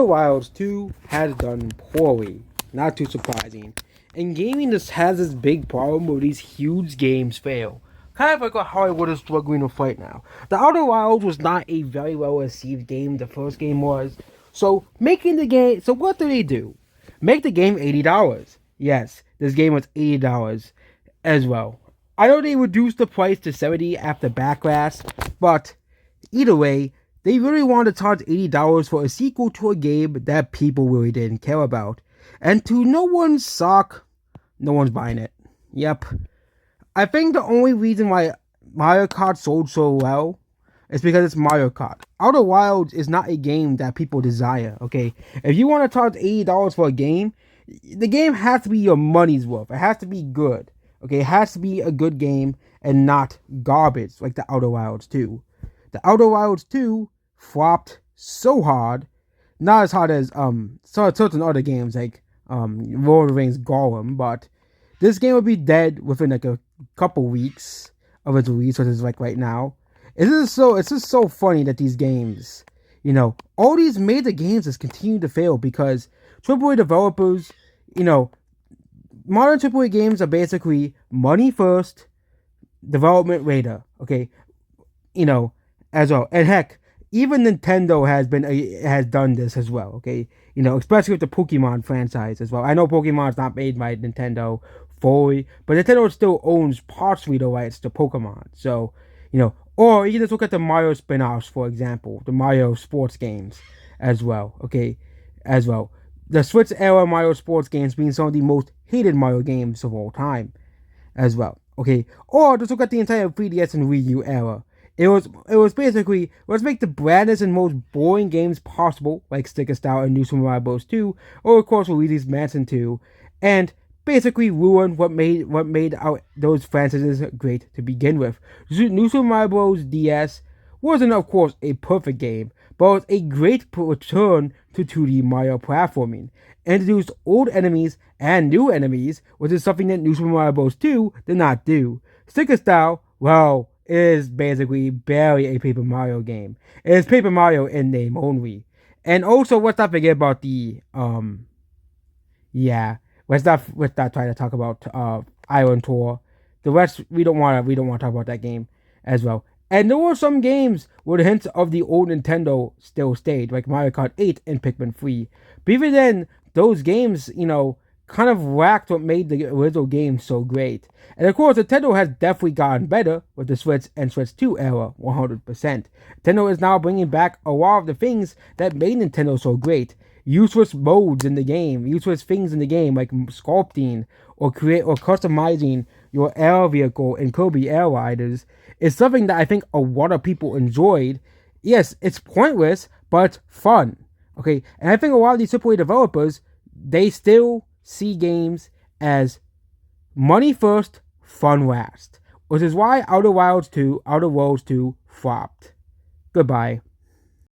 Wilds 2 has done poorly, not too surprising. And gaming just has this big problem where these huge games fail. Kind of like what Hollywood is struggling with right now. The Outer Wilds was not a very well received game, the first game was. So what do they do? Make the game $80. Yes, this game was $80 as well. I know they reduced the price to $70 after Backlash, but either way, they really wanted to charge $80 for a sequel to a game that people really didn't care about. And to no one's shock, no one's buying it. Yep. I think the only reason why Mario Kart sold so well is because it's Mario Kart. Outer Wilds is not a game that people desire, okay? If you want to charge $80 for a game, the game has to be your money's worth. It has to be good, okay? It has to be a good game and not garbage like the Outer Wilds 2. The Outer Wilds 2 flopped so hard, not as hard as certain other games like Lord of the Rings Gollum, but this game would be dead within like a couple weeks of its release, which is like right now. It's just so funny that these games, all these major games just continue to fail because AAA developers, modern AAA games are basically money first, development later. Okay, as well. And heck, even Nintendo has done this as well. Okay, especially with the Pokemon franchise as well. I know Pokemon's not made by Nintendo fully, but Nintendo still owns partially the rights to Pokemon. So, or you can just look at the Mario spin-offs, for example, the Mario sports games as well. Okay, as well. The Switch era Mario sports games being some of the most hated Mario games of all time as well. Okay, or just look at the entire 3DS and Wii U era. It was basically, let's make the blandest and most boring games possible, like Sticker Star and New Super Mario Bros. 2, or of course Luigi's Mansion 2, and basically ruin what made those franchises great to begin with. New Super Mario Bros. DS wasn't of course a perfect game, but it was a great return to 2D Mario platforming. Introduced old enemies and new enemies, which is something that New Super Mario Bros. 2 did not do. Sticker Star, well, is basically barely a Paper Mario game. It is Paper Mario in name only. And also, let's not forget about let's not try to talk about Island Tour. The rest we don't want to talk about that game as well. And there were some games where the hints of the old Nintendo still stayed, like Mario Kart 8 and Pikmin 3. But even then, those games, kind of lacked what made the original game so great. And of course, Nintendo has definitely gotten better with the Switch and Switch 2 era, 100%. Nintendo is now bringing back a lot of the things that made Nintendo so great. Useless modes in the game, useless things in the game like sculpting or customizing your air vehicle in Kirby Air Riders is something that I think a lot of people enjoyed. Yes, it's pointless, but fun. Okay, and I think a lot of these AAA developers, they still see games as money first, fun last, which is why Outer Worlds 2 flopped. Goodbye.